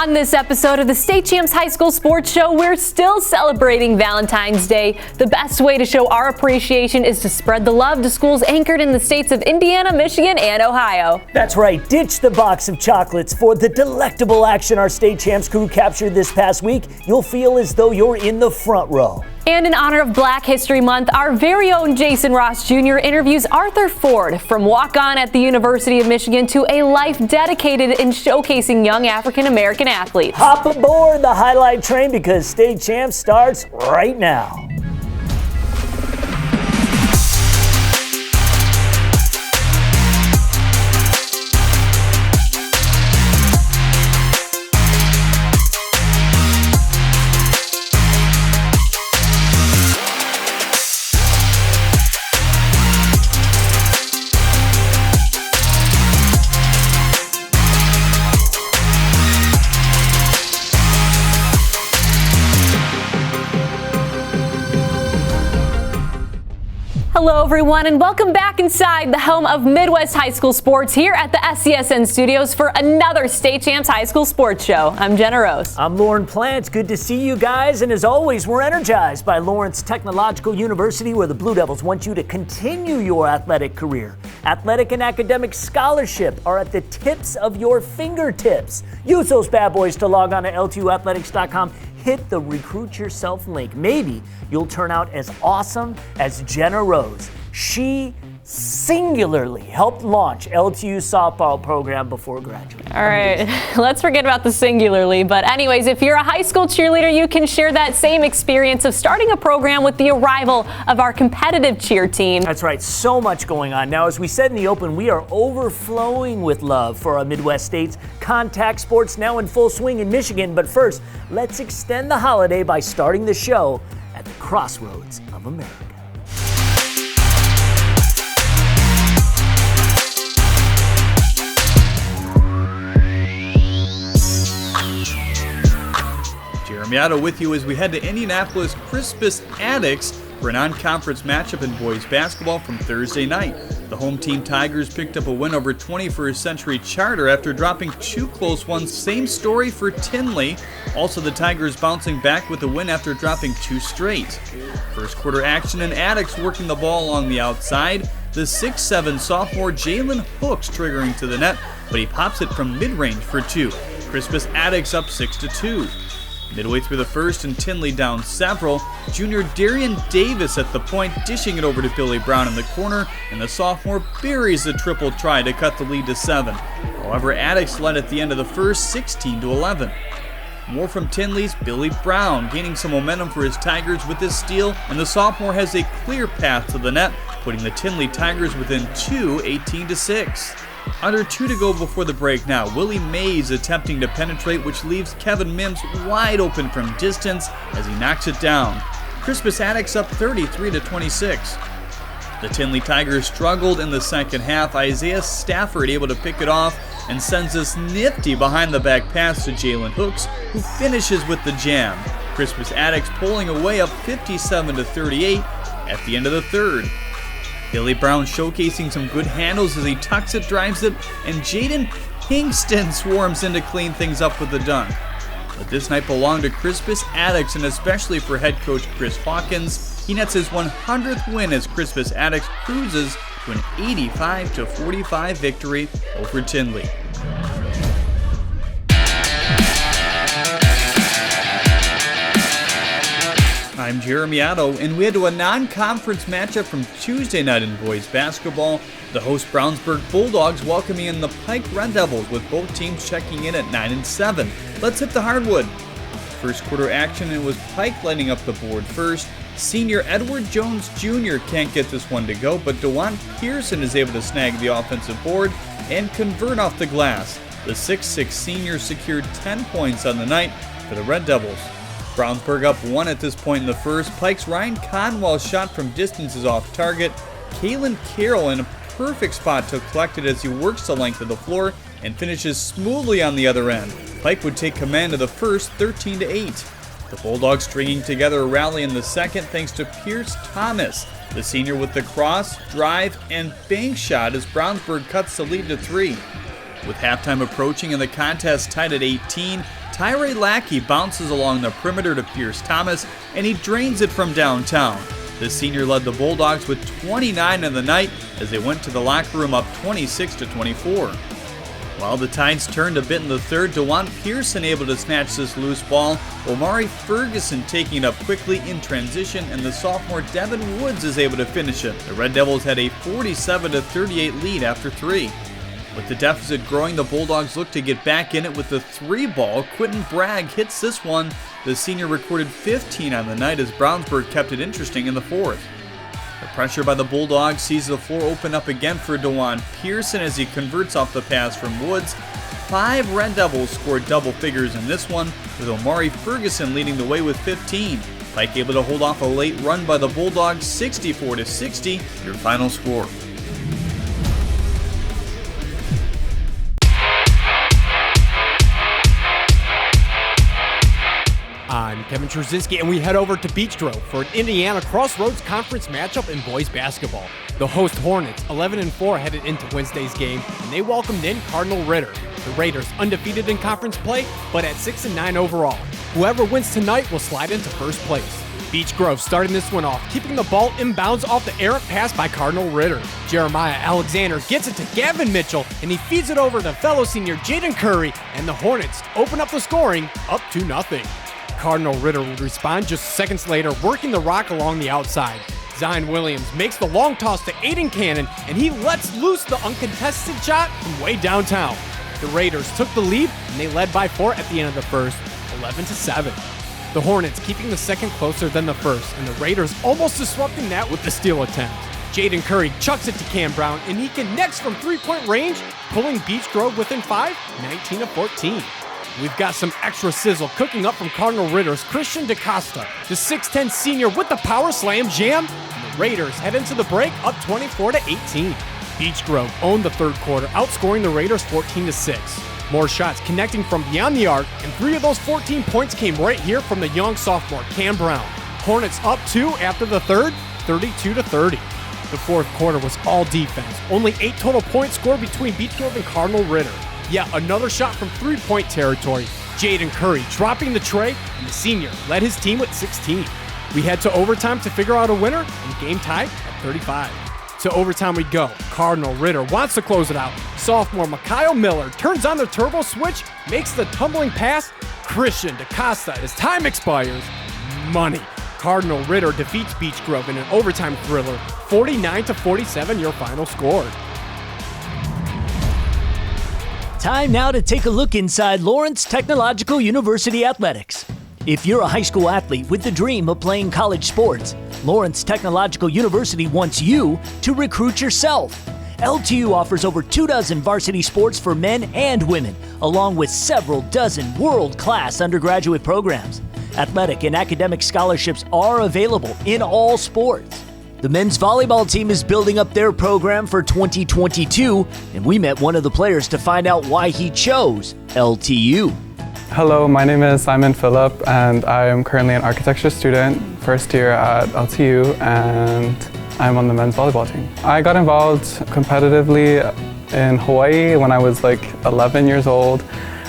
On this episode of the State Champs High School Sports Show, we're still celebrating Valentine's Day. The best way to show our appreciation is to spread the love to schools anchored in the states of Indiana, Michigan, and Ohio. That's right. Ditch the box of chocolates for the delectable action our State Champs crew captured this past week. You'll feel as though you're in the front row. And in honor of Black History Month, our very own Jason Ross Jr. interviews Arthur Ford, from walk-on at the University of Michigan to a life dedicated in showcasing young African-American athletes. Hop aboard the highlight train because State Champs starts right now. Hello everyone and welcome back inside the home of Midwest High School Sports here at the SCSN Studios for another State Champs High School Sports Show. I'm Jenna Rose. I'm Lauren Plants. Good to see you guys, and as always, we're energized by Lawrence Technological University, where the Blue Devils want you to continue your athletic career. Athletic and academic scholarship are at the tips of your fingertips. Use those bad boys to log on to L2athletics.com. Hit the Recruit Yourself link. Maybe you'll turn out as awesome as Jenna Rose. She singularly helped launch L2's softball program before graduating. All right, let's forget about the singularly. But anyways, if you're a high school cheerleader, you can share that same experience of starting a program with the arrival of our competitive cheer team. That's right, so much going on. Now, as we said in the open, we are overflowing with love for our Midwest states. Contact sports now in full swing in Michigan. But first, let's extend the holiday by starting the show at the crossroads of America. Jeremy with you as we head to Indianapolis Crispus Attucks for a non-conference matchup in boys basketball from Thursday night. The home team Tigers picked up a win over 21st Century Charter after dropping two close ones. Same story for Tinley. Also, the Tigers bouncing back with a win after dropping two straight. First quarter action in Attucks working the ball along the outside. The 6'7" sophomore Jalen Hooks triggering to the net, but he pops it from mid-range for two. Crispus Attucks up 6-2. Midway through the first and Tinley down several, junior Darian Davis at the point dishing it over to Billy Brown in the corner, and the sophomore buries the triple try to cut the lead to 7. However, Attucks led at the end of the first 16-11. More from Tinley's Billy Brown, gaining some momentum for his Tigers with this steal, and the sophomore has a clear path to the net, putting the Tinley Tigers within 2, 18-6. Under 2 to go before the break now. Willie Mays attempting to penetrate, which leaves Kevin Mims wide open from distance as he knocks it down. Crispus Attucks up 33-26. The Tinley Tigers struggled in the second half. Isaiah Stafford able to pick it off and sends this nifty behind the back pass to Jalen Hooks, who finishes with the jam. Crispus Attucks pulling away up 57-38 at the end of the third. Billy Brown showcasing some good handles as he tucks it, drives it, and Jaden Pinkston swarms in to clean things up with the dunk. But this night belonged to Crispus Attucks, and especially for head coach Chris Hawkins. He nets his 100th win as Crispus Attucks cruises to an 85-45 victory over Tinley. I'm Jeremy Otto, and we head to a non-conference matchup from Tuesday night in boys basketball. The host Brownsburg Bulldogs welcoming in the Pike Red Devils, with both teams checking in at 9-7. Let's hit the hardwood. First quarter action, it was Pike lighting up the board first. Senior Edward Jones Jr. can't get this one to go, but DeJuan Pearson is able to snag the offensive board and convert off the glass. The 6'6 senior secured 10 points on the night for the Red Devils. Brownsburg up 1 at this point in the first. Pike's Ryan Conwell's shot from distance is off target. Kalen Carroll in a perfect spot to collect it as he works the length of the floor and finishes smoothly on the other end. Pike would take command of the first 13-8. The Bulldogs stringing together a rally in the second thanks to Pierce Thomas, the senior with the cross, drive, and bank shot as Brownsburg cuts the lead to 3. With halftime approaching and the contest tied at 18, Tyree Lackey bounces along the perimeter to Pierce Thomas, and he drains it from downtown. The senior led the Bulldogs with 29 in the night as they went to the locker room up 26-24. While the Tides turned a bit in the third, DeJuan Pearson able to snatch this loose ball, Omari Ferguson taking it up quickly in transition, and the sophomore Devin Woods is able to finish it. The Red Devils had a 47-38 lead after 3. With the deficit growing, the Bulldogs look to get back in it with the 3 ball. Quentin Bragg hits this one. The senior recorded 15 on the night as Brownsburg kept it interesting in the 4th. The pressure by the Bulldogs sees the floor open up again for DeJuan Pearson as he converts off the pass from Woods. 5 Red Devils scored double figures in this one, with Omari Ferguson leading the way with 15. Pike able to hold off a late run by the Bulldogs, 64-60, your final score. I'm Kevin Trzynski, and we head over to Beech Grove for an Indiana Crossroads Conference matchup in boys basketball. The host Hornets, 11-4, headed into Wednesday's game, and they welcomed in Cardinal Ritter. The Raiders undefeated in conference play, but at 6-9 overall. Whoever wins tonight will slide into first place. Beech Grove starting this one off, keeping the ball inbounds off the errant pass by Cardinal Ritter. Jeremiah Alexander gets it to Gavin Mitchell, and he feeds it over to fellow senior Jaden Curry, and the Hornets open up the scoring up 2-0. Cardinal Ritter would respond just seconds later, working the rock along the outside. Zion Williams makes the long toss to Aiden Cannon, and he lets loose the uncontested shot from way downtown. The Raiders took the lead, and they led by 4 at the end of the first, 11-7. The Hornets keeping the second closer than the first, and the Raiders almost disrupting that with the steal attempt. Jaden Curry chucks it to Cam Brown, and he connects from three-point range, pulling Beech Grove within 5, 19-14. We've got some extra sizzle cooking up from Cardinal Ritter's Christian DaCosta, the 6'10 senior with the power slam jam. And the Raiders head into the break up 24-18. Beech Grove owned the third quarter, outscoring the Raiders 14-6. More shots connecting from beyond the arc, and 3 of those 14 points came right here from the young sophomore Cam Brown. Hornets up 2 after the third, 32-30. The fourth quarter was all defense. Only 8 total points scored between Beech Grove and Cardinal Ritter. Yet another shot from three-point territory. Jaden Curry dropping the tray, and the senior led his team with 16. We head to overtime to figure out a winner, and game tied at 35. To overtime we go. Cardinal Ritter wants to close it out. Sophomore Mikhail Miller turns on the turbo switch, makes the tumbling pass. Christian DaCosta, as time expires. Money. Cardinal Ritter defeats Beech Grove in an overtime thriller. 49-47 your final score. Time now to take a look inside Lawrence Technological University athletics. If you're a high school athlete with the dream of playing college sports, Lawrence Technological University wants you to recruit yourself. LTU offers over 24 varsity sports for men and women, along with several dozen world-class undergraduate programs. Athletic and academic scholarships are available in all sports. The men's volleyball team is building up their program for 2022, and we met one of the players to find out why he chose LTU. Hello, my name is Simon Phillip, and I am currently an architecture student, first year at LTU, and I'm on the men's volleyball team. I got involved competitively in Hawaii when I was like 11 years old,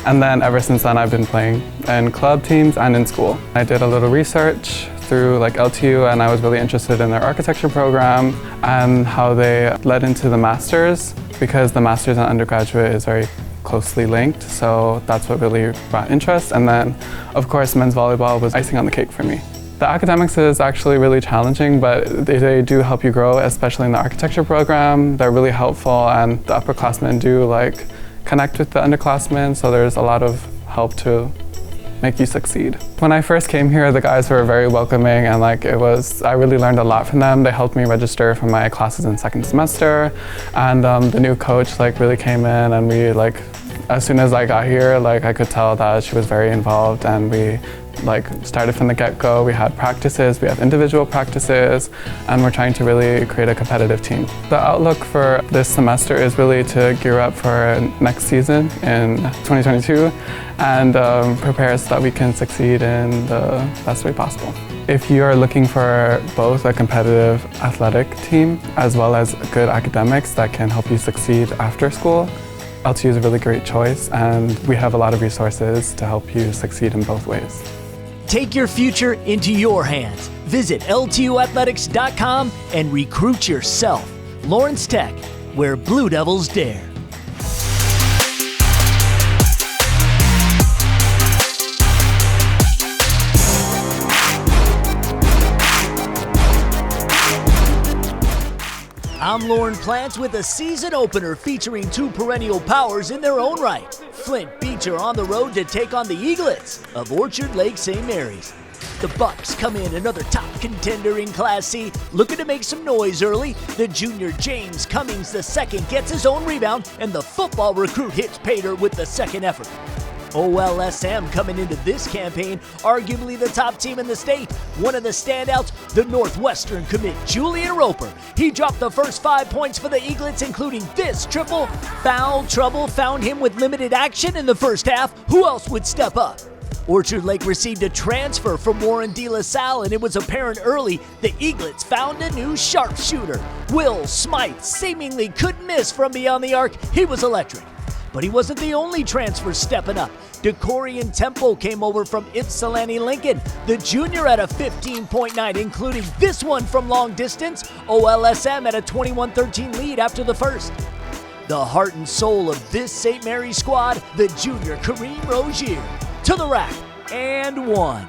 and then ever since then I've been playing in club teams and in school. I did a little research through like LTU, and I was really interested in their architecture program and how they led into the masters, because the masters and undergraduate is very closely linked, so that's what really brought interest. And then of course men's volleyball was icing on the cake for me. The academics is actually really challenging, but they do help you grow, especially in the architecture program. They're really helpful, and the upperclassmen do like connect with the underclassmen, so there's a lot of help to make you succeed. When I first came here, the guys were very welcoming, and I really learned a lot from them. They helped me register for my classes in second semester, and the new coach really came in, and we as soon as I got here, I could tell that she was very involved, and we started from the get-go. We had practices, we have individual practices, and we're trying to really create a competitive team. The outlook for this semester is really to gear up for next season in 2022 and prepare so that we can succeed in the best way possible. If you're looking for both a competitive athletic team as well as good academics that can help you succeed after school, LTU is a really great choice, and we have a lot of resources to help you succeed in both ways. Take your future into your hands. Visit LTUathletics.com and recruit yourself. Lawrence Tech, where Blue Devils dare. I'm Lauren Plants with a season opener featuring two perennial powers in their own right. Flint Beach are on the road to take on the Eaglets of Orchard Lake St. Mary's. The Bucks come in another top contender in Class C, looking to make some noise early. The junior James Cummings II gets his own rebound, and the football recruit hits Pater with the second effort. OLSM coming into this campaign, arguably the top team in the state. One of the standouts, the Northwestern commit Julian Roper. He dropped the first 5 points for the Eaglets, including this triple. Foul trouble found him with limited action in the first half. Who else would step up? Orchard Lake received a transfer from Warren De La Salle, and it was apparent early the Eaglets found a new sharpshooter. Will Smythe seemingly couldn't miss from beyond the arc. He was electric. But he wasn't the only transfer stepping up. Decorian Temple came over from Ypsilanti Lincoln. The junior had a 15-point night, including this one from long distance. OLSM had a 21-13 lead after the first. The heart and soul of this St. Mary's squad, the junior Kareem Rozier. To the rack, and one.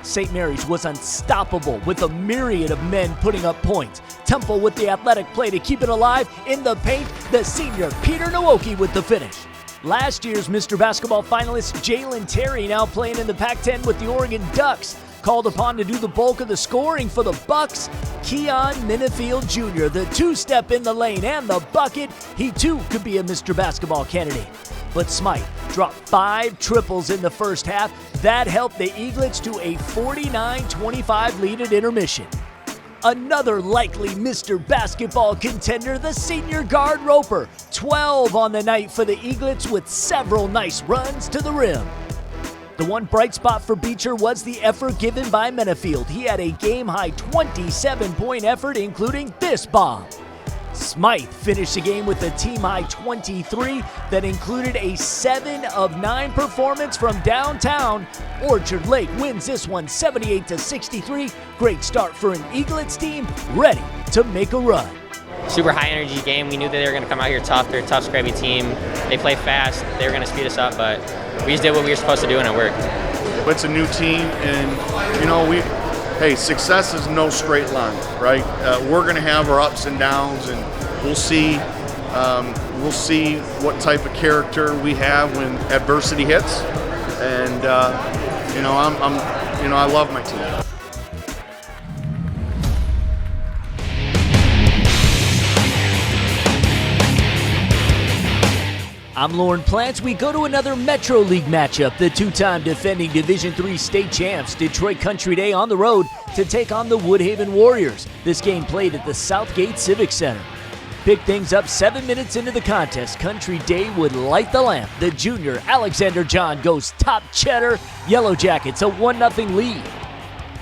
St. Mary's was unstoppable with a myriad of men putting up points. Temple with the athletic play to keep it alive. In the paint, the senior Peter Nwoke with the finish. Last year's Mr. Basketball finalist Jalen Terry now playing in the Pac-10 with the Oregon Ducks. Called upon to do the bulk of the scoring for the Bucks, Keon Minifield Jr., the two-step in the lane and the bucket. He too could be a Mr. Basketball candidate. But Smythe dropped 5 triples in the first half. That helped the Eaglets to a 49-25 lead at intermission. Another likely Mr. Basketball contender, the senior guard Roper. 12 on the night for the Eaglets with several nice runs to the rim. The one bright spot for Beecher was the effort given by Minifield. He had a game-high 27-point effort, including this bomb. Smythe finished the game with a team-high 23 that included a 7 of 9 performance from downtown. Orchard Lake wins this one 78-63. Great start for an Eaglets team ready to make a run. Super high energy game. We knew that they were going to come out here tough. They're a tough, scrappy team. They play fast. They were going to speed us up, but we just did what we were supposed to do and it worked. It's a new team, and hey, success is no straight line, right? We're going to have our ups and downs, and we'll see what type of character we have when adversity hits. And I love my team. I'm Lauren Plants. We go to another Metro League matchup. The two-time defending Division III state champs, Detroit Country Day, on the road to take on the Woodhaven Warriors. This game played at the Southgate Civic Center. Pick things up 7 minutes into the contest. Country Day would light the lamp. The junior Alexander John goes top cheddar. Yellow Jackets a 1-0 lead.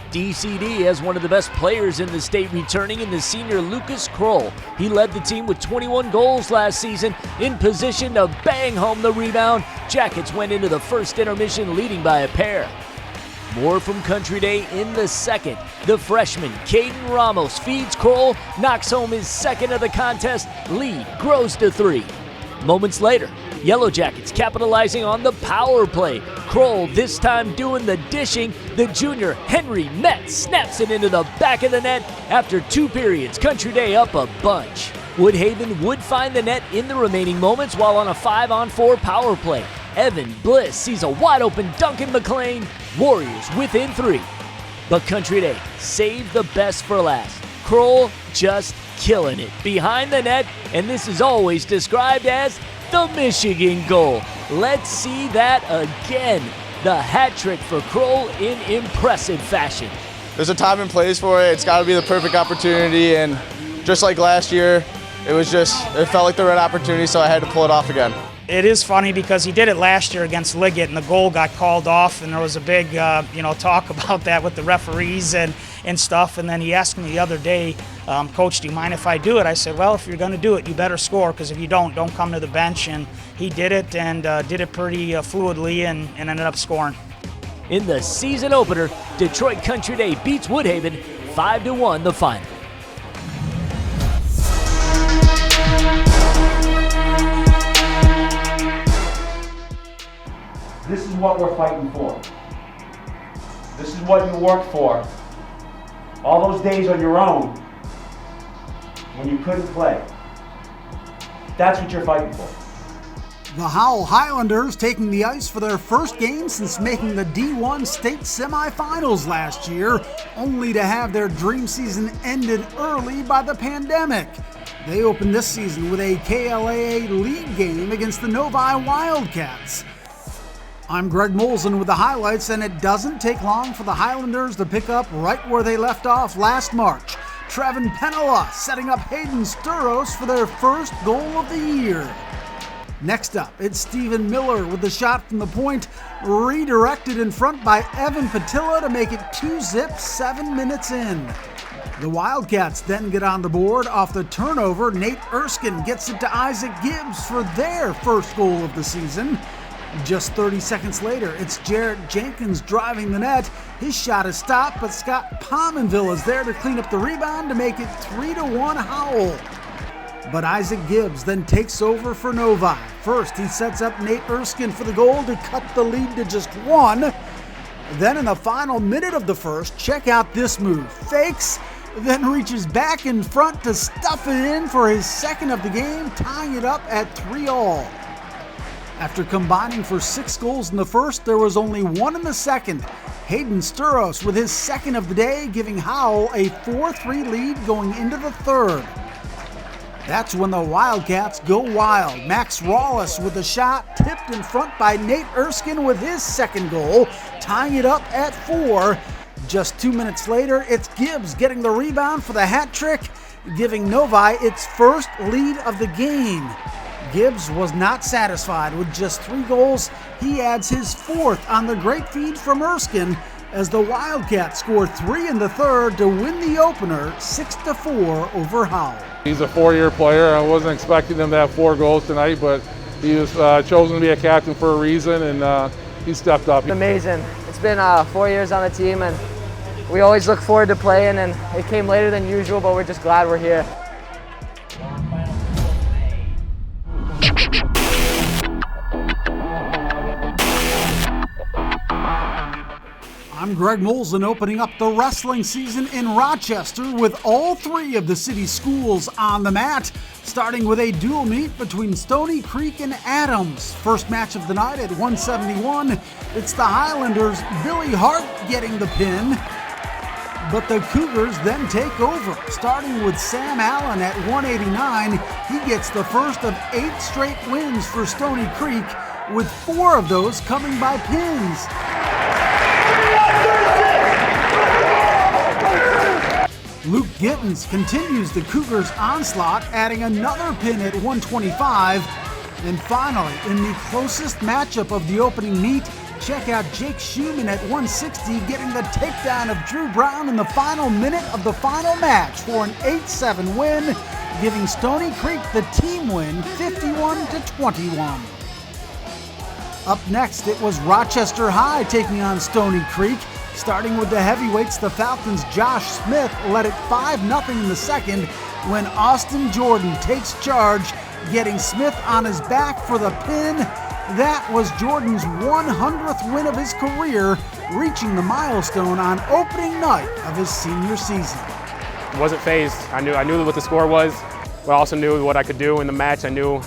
DCD has one of the best players in the state returning in the senior Lucas Kroll. He led the team with 21 goals last season, in position to bang home the rebound. Jackets went into the first intermission leading by a pair. More from Country Day in the second. The freshman Caden Ramos feeds Kroll, knocks home his second of the contest. Lead grows to 3. Moments later, Yellow Jackets capitalizing on the power play. Kroll this time doing the dishing. The junior Henry Metz snaps it into the back of the net. After 2 periods, Country Day up a bunch. Woodhaven would find the net in the remaining moments while on a 5-on-4 power play. Evan Bliss sees a wide-open Duncan McLean. Warriors within 3. But Country Day saved the best for last. Kroll just killing it behind the net, and this is always described as the Michigan goal. Let's see that again. The hat trick for Kroll in impressive fashion. There's a time and place for it. It's got to be the perfect opportunity, and just like last year, it felt like the right opportunity, so I had to pull it off again. It is funny because he did it last year against Liggett, and the goal got called off, and there was a big, talk about that with the referees and stuff. And then he asked me the other day, Coach, do you mind if I do it? I said, well, if you're going to do it, you better score, because if you don't come to the bench. And he did it, and did it pretty fluidly, and ended up scoring. In the season opener, Detroit Country Day beats Woodhaven 5-1 the final. This is what we're fighting for. This is what you worked for. All those days on your own when you couldn't play. That's what you're fighting for. The Howell Highlanders taking the ice for their first game since making the D1 state semifinals last year, only to have their dream season ended early by the pandemic. They opened this season with a KLAA league game against the Novi Wildcats. I'm Greg Molson with the highlights, and it doesn't take long for the Highlanders to pick up right where they left off last March. Trevin Penela setting up Hayden Sturos for their first goal of the year. Next up, it's Stephen Miller with the shot from the point, redirected in front by Evan Patilla to make it 2-zip 7 minutes in. The Wildcats then get on the board off the turnover. Nate Erskine gets it to Isaac Gibbs for their first goal of the season. Just 30 seconds later, it's Jarrett Jenkins driving the net. His shot is stopped, but Scott Pominville is there to clean up the rebound to make it 3-1 Howell. But Isaac Gibbs then takes over for Novi. First, he sets up Nate Erskine for the goal to cut the lead to just 1. Then in the final minute of the first, check out this move. Fakes, then reaches back in front to stuff it in for his second of the game, tying it up at 3-all. After combining for 6 goals in the first, there was only 1 in the second. Hayden Sturos with his second of the day, giving Howell a 4-3 lead going into the third. That's when the Wildcats go wild. Max Rawlis with a shot, tipped in front by Nate Erskine with his second goal, tying it up at 4. Just 2 minutes later, it's Gibbs getting the rebound for the hat trick, giving Novi its first lead of the game. Gibbs was not satisfied with just 3 goals. He adds his 4th on the great feed from Erskine as the Wildcats score 3 in the third to win the opener 6-4 over Howell. He's a 4-year player. I wasn't expecting him to have 4 goals tonight, but he was chosen to be a captain for a reason, and he stepped up. Amazing. It's been 4 years on the team, and we always look forward to playing, and it came later than usual, but we're just glad we're here. I'm Greg Molson, opening up the wrestling season in Rochester with all 3 of the city's schools on the mat, starting with a dual meet between Stony Creek and Adams. First match of the night at 171, it's the Highlanders' Billy Hart getting the pin, but the Cougars then take over. Starting with Sam Allen at 189, he gets the first of 8 straight wins for Stony Creek, with 4 of those coming by pins. Luke Gittens continues the Cougars' onslaught, adding another pin at 125. And finally, in the closest matchup of the opening meet, check out Jake Schumann at 160 getting the takedown of Drew Brown in the final minute of the final match for an 8-7 win, giving Stony Creek the team win 51-21. Up next, it was Rochester High taking on Stony Creek. Starting with the heavyweights, the Falcons' Josh Smith led it 5-0 in the second when Austin Jordan takes charge, getting Smith on his back for the pin. That was Jordan's 100th win of his career, reaching the milestone on opening night of his senior season. I wasn't phased. I knew what the score was, but I also knew what I could do in the match. I knew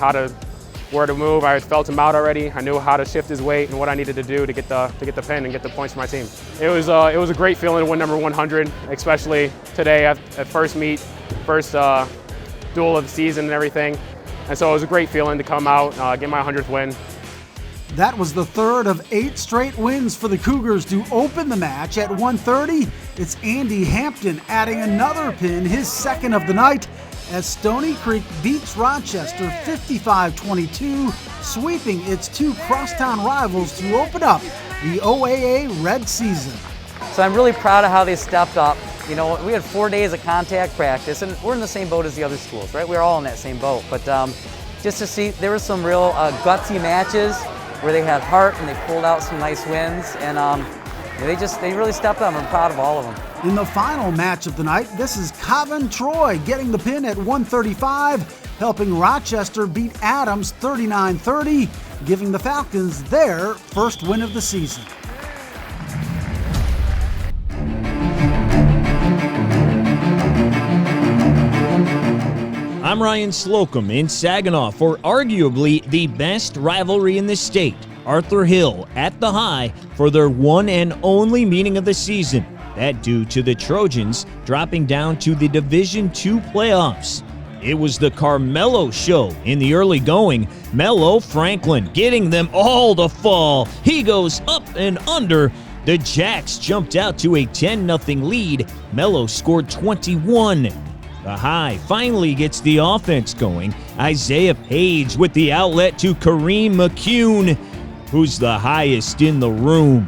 where to move. I felt him out already. I knew how to shift his weight and what I needed to do to get the pin and get the points for my team. It was a great feeling to win number 100, especially today at first meet, first duel of the season and everything. And so it was a great feeling to come out, get my 100th win. That was the third of 8 straight wins for the Cougars to open the match. At 1:30, it's Andy Hampton adding another pin, his second of the night. as Stony Creek beats Rochester 55-22, sweeping its two crosstown rivals to open up the OAA Red season. So I'm really proud of how they stepped up. You know, we had 4 days of contact practice, and we're in the same boat as the other schools, right? We're all in that same boat. But just to see, there were some real gutsy matches where they had heart and they pulled out some nice wins, and they really stepped up. I'm proud of all of them. In the final match of the night, this is Covent-Troy getting the pin at 135, helping Rochester beat Adams 39-30, giving the Falcons their first win of the season. I'm Ryan Slocum in Saginaw for arguably the best rivalry in the state. Arthur Hill at the High for their one and only meeting of the season. That due to the Trojans dropping down to the Division II playoffs. It was the Carmelo show in the early going. Melo Franklin getting them all to fall. He goes up and under. The Jacks jumped out to a 10-0 lead. Melo scored 21. The High finally gets the offense going. Isaiah Page with the outlet to Kareem McCune, who's the highest in the room.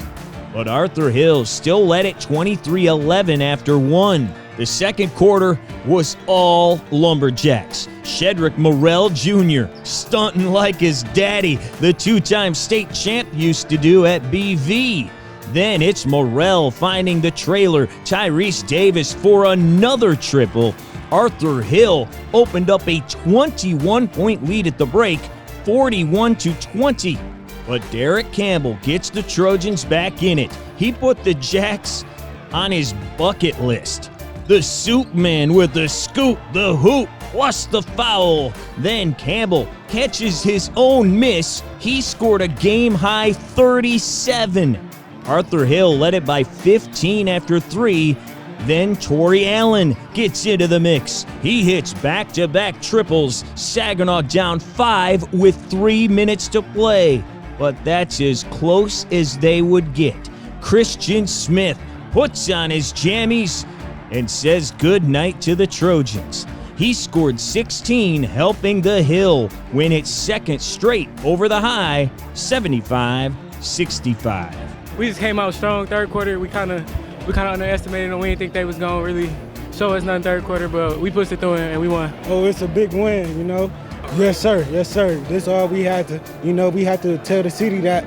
But Arthur Hill still led it 23-11 after one. The second quarter was all Lumberjacks. Shedrick Morrell Jr. stunting like his daddy, the two-time state champ used to do at BV. Then it's Morrell finding the trailer. Tyrese Davis for another triple. Arthur Hill opened up a 21-point lead at the break, 41-20. But Derek Campbell gets the Trojans back in it. He put the Jacks on his bucket list. The Soup Man with the scoop, the hoop, plus the foul. Then Campbell catches his own miss. He scored a game-high 37. Arthur Hill led it by 15 after 3. Then Torrey Allen gets into the mix. He hits back-to-back triples. Saginaw down 5 with 3 minutes to play. But that's as close as they would get. Christian Smith puts on his jammies and says goodnight to the Trojans. He scored 16, helping the Hill win its second straight over the High, 75-65. We just came out strong third quarter. We kind of underestimated them. We didn't think they was going to really show us nothing third quarter, but we pushed it through and we won. Oh, it's a big win, you know. Yes, sir. Yes, sir. This is all we had to, we had to tell the city that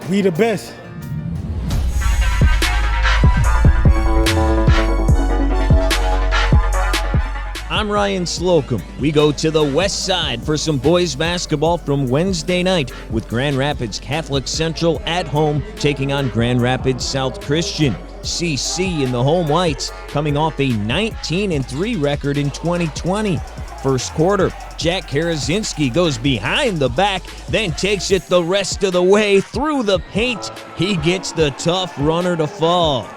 we the best. I'm Ryan Slocum. We go to the west side for some boys basketball from Wednesday night with Grand Rapids Catholic Central at home taking on Grand Rapids South Christian. CC in the home whites coming off a 19-3 record in 2020. First quarter, Jack Karazinski goes behind the back, then takes it the rest of the way through the paint. He gets the tough runner to fall.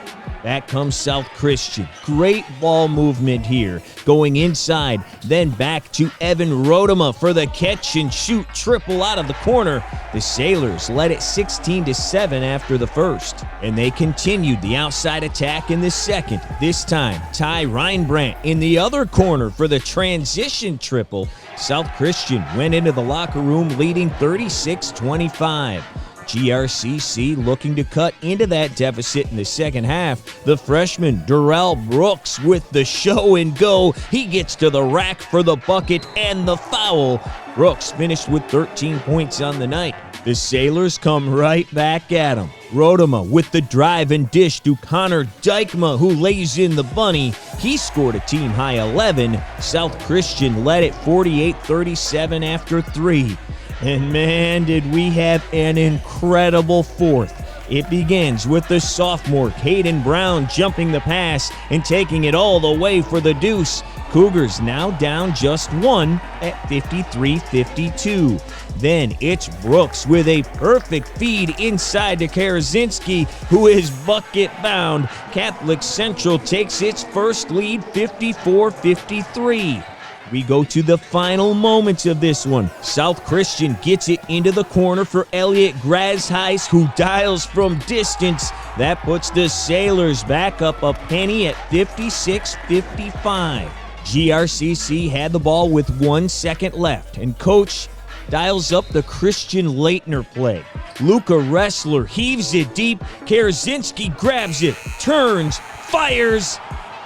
Back comes South Christian. Great ball movement here. Going inside, then back to Evan Rodema for the catch-and-shoot triple out of the corner. The Sailors led it 16-7 after the first, and they continued the outside attack in the second. This time, Ty Reinbrandt in the other corner for the transition triple. South Christian went into the locker room leading 36-25. GRCC looking to cut into that deficit in the second half. The freshman Durrell Brooks with the show and go. He gets to the rack for the bucket and the foul. Brooks finished with 13 points on the night. The Sailors come right back at him. Rodema with the drive and dish to Connor Dykema, who lays in the bunny. He scored a team-high 11. South Christian led it 48-37 after 3. And man, did we have an incredible fourth. It begins with the sophomore Caden Brown jumping the pass and taking it all the way for the deuce. Cougars now down just one at 53-52. Then it's Brooks with a perfect feed inside to Karazinski, who is bucket bound. Catholic Central takes its first lead 54-53. We go to the final moments of this one. South Christian gets it into the corner for Elliot Grasheis, who dials from distance. That puts the Sailors back up a penny at 56-55. GRCC had the ball with 1 second left, and Coach dials up the Christian Leitner play. Luca Ressler heaves it deep. Karazinski grabs it, turns, fires,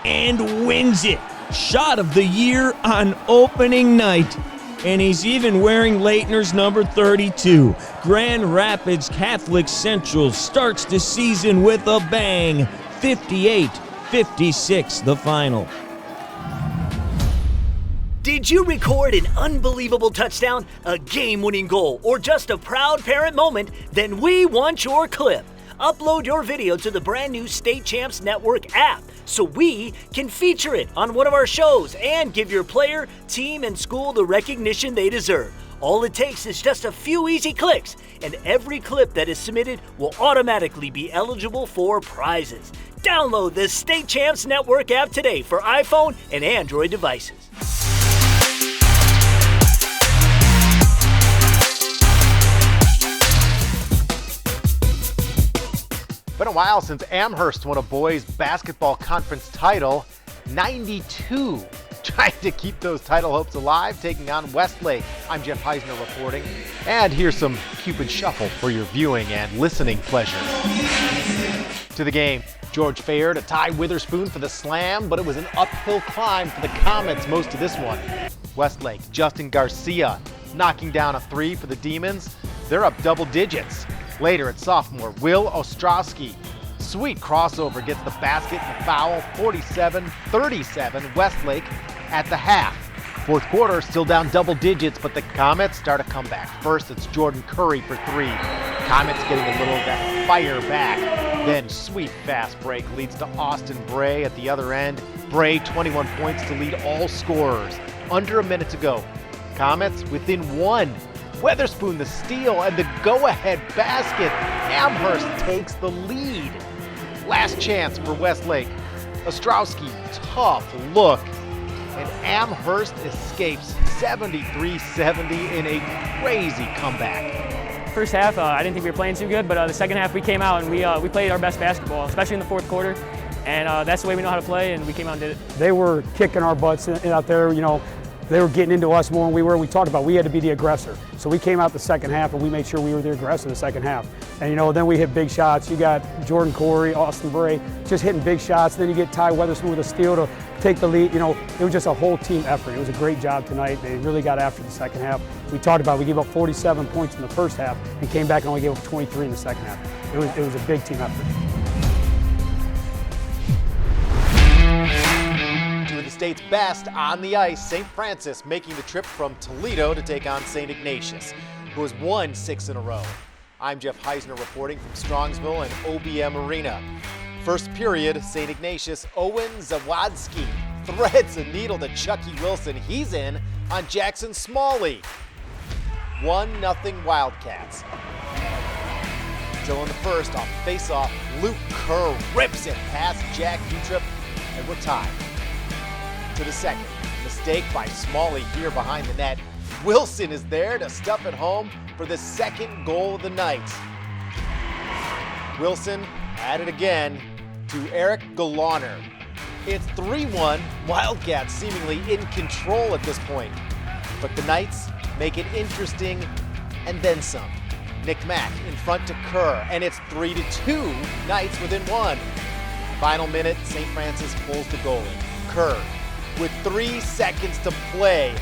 and wins it. Shot of the year on opening night. And he's even wearing Leitner's number 32. Grand Rapids Catholic Central starts the season with a bang. 58-56 the final. Did you record an unbelievable touchdown, a game-winning goal, or just a proud parent moment? Then we want your clip. Upload your video to the brand new State Champs Network app so we can feature it on one of our shows and give your player, team, and school the recognition they deserve. All it takes is just a few easy clicks, and every clip that is submitted will automatically be eligible for prizes. Download the State Champs Network app today for iPhone and Android devices. Been a while since Amherst won a boys basketball conference title. 92 trying to keep those title hopes alive, taking on Westlake. I'm Jeff Heisner reporting, and here's some Cupid Shuffle for your viewing and listening pleasure. To the game, George Fair to Ty Witherspoon for the slam, but it was an uphill climb for the Comets most of this one. Westlake, Justin Garcia knocking down a three for the Demons. They're up double digits. Later at sophomore, Will Ostrowski. Sweet crossover gets the basket and the foul. 47-37 Westlake at the half. Fourth quarter, still down double digits, but the Comets start a comeback. First, it's Jordan Curry for three. Comets getting a little of that fire back. Then sweet fast break leads to Austin Bray at the other end. Bray 21 points to lead all scorers. Under a minute to go. Comets within one. Witherspoon the steal and the go-ahead basket. Amherst takes the lead. Last chance for Westlake. Ostrowski, tough look. And Amherst escapes 73-70 in a crazy comeback. First half, I didn't think we were playing too good, but the second half we came out and we played our best basketball, especially in the fourth quarter. And that's the way we know how to play, and we came out and did it. They were kicking our butts out there, you know. They were getting into us more than we were. We talked about we had to be the aggressor. So we came out the second half and we made sure we were the aggressor the second half. And you know, then we hit big shots. You got Jordan Corey, Austin Bray, just hitting big shots. Then you get Ty Weatherspoon with a steal to take the lead. You know, it was just a whole team effort. It was a great job tonight. They really got after the second half. We talked about we gave up 47 points in the first half and came back and only gave up 23 in the second half. It was a big team effort. State's best on the ice, St. Francis making the trip from Toledo to take on St. Ignatius, who has won 6 in a row. I'm Jeff Heisner reporting from Strongsville and OBM Arena. First period, St. Ignatius, Owen Zawadzki threads a needle to Chucky Wilson. He's in on Jackson Smalley. 1-0 Wildcats. Still in the first, off face-off, Luke Kerr rips it past Jack Utrip, and we're tied. To the second, mistake by Smalley here behind the net. Wilson is there to stuff it home for the second goal of the night. Wilson at it again to Eric Galaner. It's 3-1, Wildcats seemingly in control at this point. But the Knights make it interesting and then some. Nick Mack in front to Kerr, and it's 3-2, Knights within one. Final minute, St. Francis pulls the goalie. Kerr with 3 seconds to play.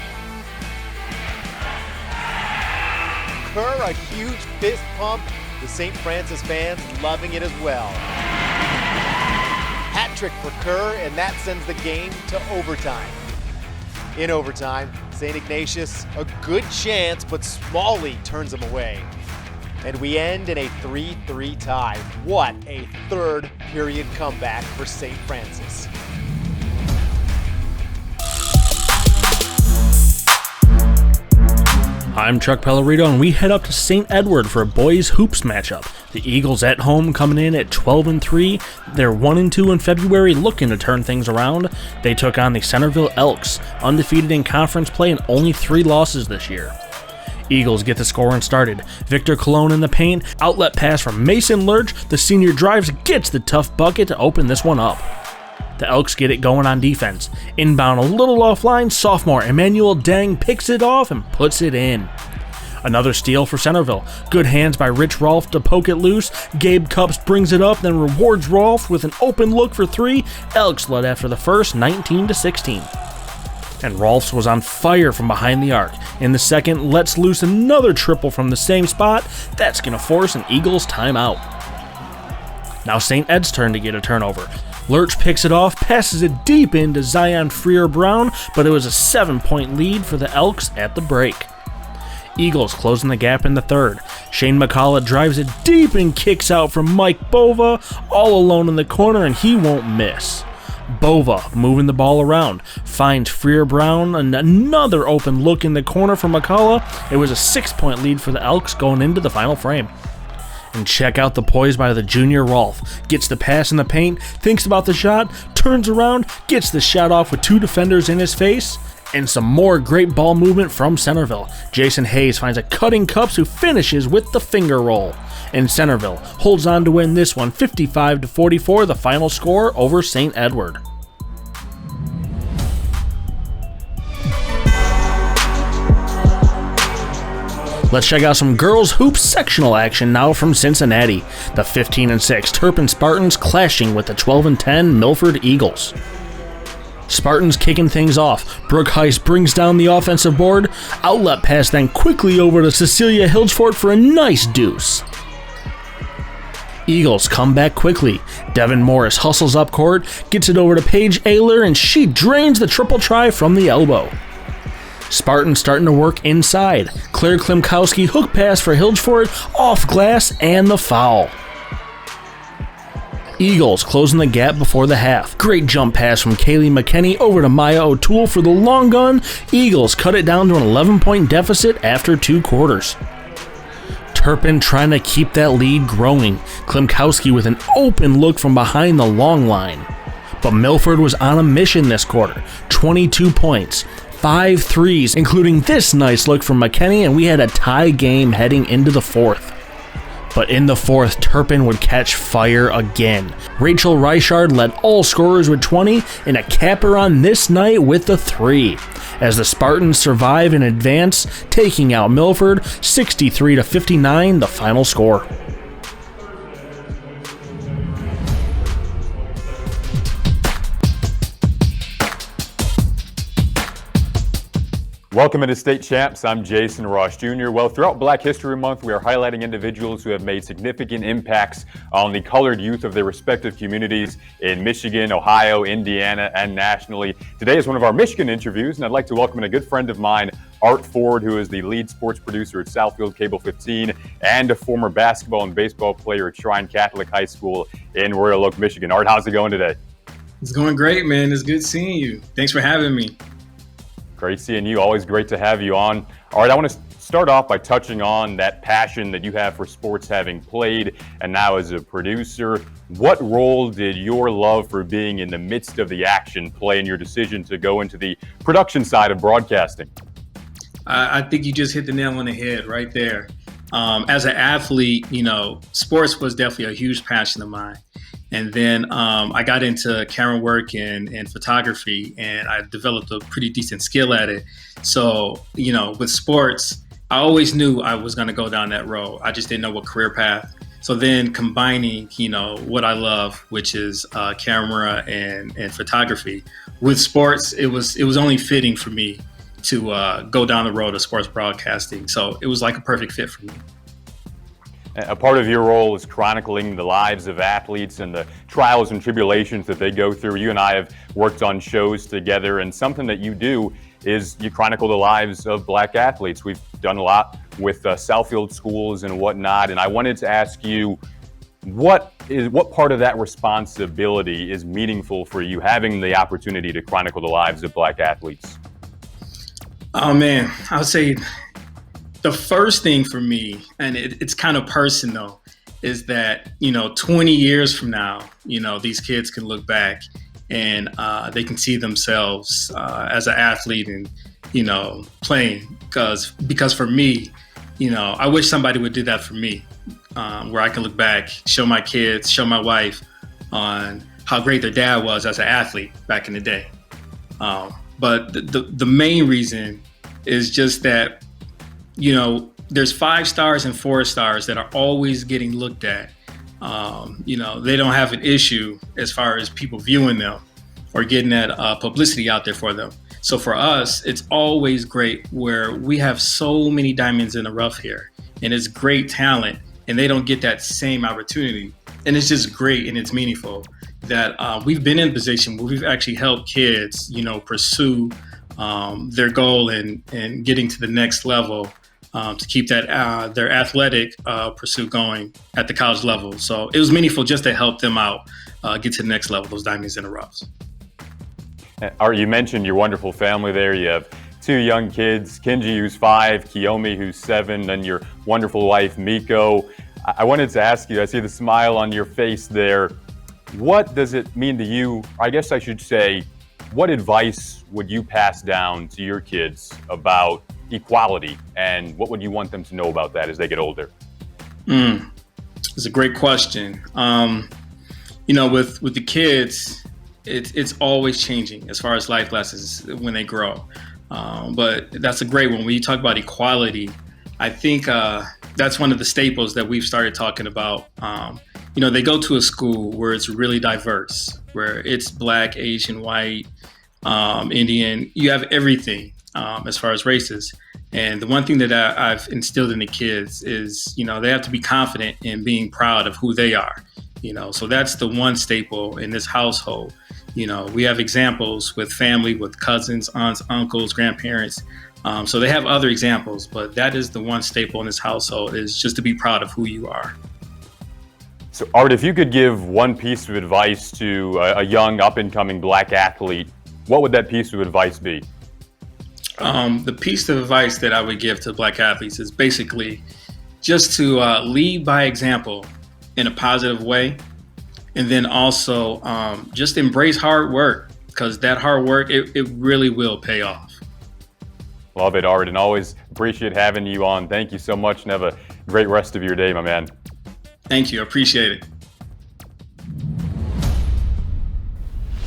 Kerr, a huge fist pump. The St. Francis fans loving it as well. Hat trick for Kerr, and that sends the game to overtime. In overtime, St. Ignatius, a good chance, but Smalley turns him away. And we end in a 3-3 tie. What a third period comeback for St. Francis. I'm Chuck Pellerito, and we head up to St. Edward for a boys hoops matchup. The Eagles at home coming in at 12-3. They're 1-2 in February, looking to turn things around. They took on the Centerville Elks, undefeated in conference play and only 3 losses this year. Eagles get the scoring started. Victor Colon in the paint, outlet pass from Mason Lurch. The senior drives, gets the tough bucket to open this one up. The Elks get it going on defense. Inbound a little offline, sophomore Emmanuel Deng picks it off and puts it in. Another steal for Centerville. Good hands by Rich Rolfe to poke it loose. Gabe Cups brings it up, then rewards Rolfe with an open look for three. Elks led after the first, 19-16. And Rolfes was on fire from behind the arc. In the second, lets loose another triple from the same spot. That's going to force an Eagles timeout. Now St. Ed's turn to get a turnover. Lurch picks it off, passes it deep into Zion Freer-Brown, but it was a 7-point lead for the Elks at the break. Eagles closing the gap in the third. Shane McCullough drives it deep and kicks out from Mike Bova, all alone in the corner, and he won't miss. Bova moving the ball around, finds Freer-Brown, and another open look in the corner for McCullough. It was a 6-point lead for the Elks going into the final frame. And check out the poise by the junior Rolfe. Gets the pass in the paint, thinks about the shot, turns around, gets the shot off with two defenders in his face, and some more great ball movement from Centerville. Jason Hayes finds a cutting Cups who finishes with the finger roll. And Centerville holds on to win this one 55-44, the final score over St. Edward. Let's check out some girls hoops sectional action now from Cincinnati. The 15-6 Turpin Spartans clashing with the 12-10 Milford Eagles. Spartans kicking things off. Brooke Heist brings down the offensive board. Outlet pass then quickly over to Cecilia Hilsfort for a nice deuce. Eagles come back quickly. Devin Morris hustles up court, gets it over to Paige Ayler, and she drains the triple try from the elbow. Spartans starting to work inside. Claire Klimkowski hook pass for Hilsfort, off glass, and the foul. Eagles closing the gap before the half. Great jump pass from Kaylee McKinney over to Maya O'Toole for the long gun. Eagles cut it down to an 11-point deficit after 2 quarters. Turpin trying to keep that lead growing. Klimkowski with an open look from behind the long line. But Milford was on a mission this quarter. 22 points, 5 threes, including this nice look from McKinney, and we had a tie game heading into the fourth. But in the fourth, Turpin would catch fire again. Rachel Reichard led all scorers with 20, and a capper on this night with the 3. As the Spartans survive and advance, taking out Milford, 63-59, the final score. Welcome into State Champs. I'm Jason Ross Jr. Well, throughout Black History Month, we are highlighting individuals who have made significant impacts on the colored youth of their respective communities in Michigan, Ohio, Indiana, and nationally. Today is one of our Michigan interviews, and I'd like to welcome in a good friend of mine, Art Ford, who is the lead sports producer at Southfield Cable 15 and a former basketball and baseball player at Shrine Catholic High School in Royal Oak, Michigan. Art, how's it going today? It's going great, man. It's good seeing you. Thanks for having me. Great seeing you. Always great to have you on. All right, I want to start off by touching on that passion that you have for sports, having played and now as a producer. What role did your love for being in the midst of the action play in your decision to go into the production side of broadcasting? I think you just hit the nail on the head right there. As an athlete, sports was definitely a huge passion of mine. And then I got into camera work and photography, and I developed a pretty decent skill at it. So, with sports, I always knew I was going to go down that road. I just didn't know what career path. So then combining, what I love, which is camera and photography, with sports, it was only fitting for me to go down the road of sports broadcasting. So it was like a perfect fit for me. A part of your role is chronicling the lives of athletes and the trials and tribulations that they go through. You and I have worked on shows together, and something that you do is you chronicle the lives of Black athletes. We've done a lot with Southfield schools and whatnot, and I wanted to ask you, what part of that responsibility is meaningful for you, having the opportunity to chronicle the lives of Black athletes? Oh man, I would say the first thing for me, and it's kind of personal, is that, 20 years from now, these kids can look back and they can see themselves as an athlete and, playing. Because for me, I wish somebody would do that for me, where I can look back, show my kids, show my wife on how great their dad was as an athlete back in the day. But the main reason is just that, you know, there's 5 stars and 4 stars that are always getting looked at. You know, they don't have an issue as far as people viewing them or getting that publicity out there for them. So for us, it's always great where we have so many diamonds in the rough here, and it's great talent, and they don't get that same opportunity. And it's just great and it's meaningful that we've been in a position where we've actually helped kids, you know, pursue their goal and getting to the next level to keep that their athletic pursuit going at the college level. So it was meaningful just to help them out get to the next level, those diamonds in the roughs. Art, you mentioned your wonderful family there. You have 2 young kids, Kenji, who's 5, Kiyomi, who's 7, and your wonderful wife, Miko. I wanted to ask you, I see the smile on your face there. What does it mean to you? I guess I should say, what advice would you pass down to your kids about equality, and what would you want them to know about that as they get older? It's a great question. You know, with the kids, it's always changing as far as life lessons when they grow. But that's a great one. When you talk about equality, I think that's one of the staples that we've started talking about. You know, they go to a school where it's really diverse, where it's Black, Asian, white, Indian. You have everything as far as races. And the one thing that I've instilled in the kids is, you know, they have to be confident in being proud of who they are. You know, so that's the one staple in this household. You know, we have examples with family, with cousins, aunts, uncles, grandparents. So they have other examples, but that is the one staple in this household, is just to be proud of who you are. So Art, if you could give one piece of advice to a young up-and-coming Black athlete, what would that piece of advice be? The piece of advice that I would give to Black athletes is basically just to lead by example in a positive way. And then also just embrace hard work, because that hard work, it really will pay off. Love it, Art, and always appreciate having you on. Thank you so much, and have a great rest of your day, my man. Thank you. I appreciate it.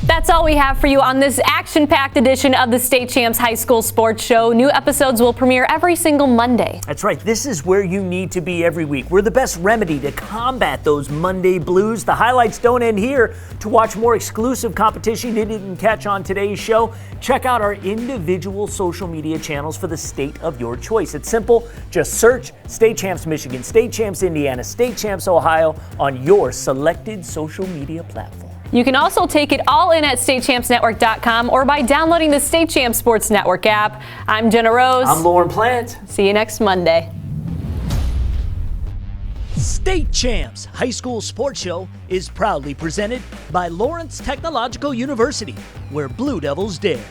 That's all we have for you on this action-packed edition of the State Champs High School Sports Show. New episodes will premiere every single Monday. That's right. This is where you need to be every week. We're the best remedy to combat those Monday blues. The highlights don't end here. To watch more exclusive competition you didn't catch on today's show, check out our individual social media channels for the state of your choice. It's simple. Just search State Champs Michigan, State Champs Indiana, State Champs Ohio on your selected social media platform. You can also take it all in at statechampsnetwork.com or by downloading the State Champs Sports Network app. I'm Jenna Rose. I'm Lauren Plant. See you next Monday. State Champs High School Sports Show is proudly presented by Lawrence Technological University, where Blue Devils dare.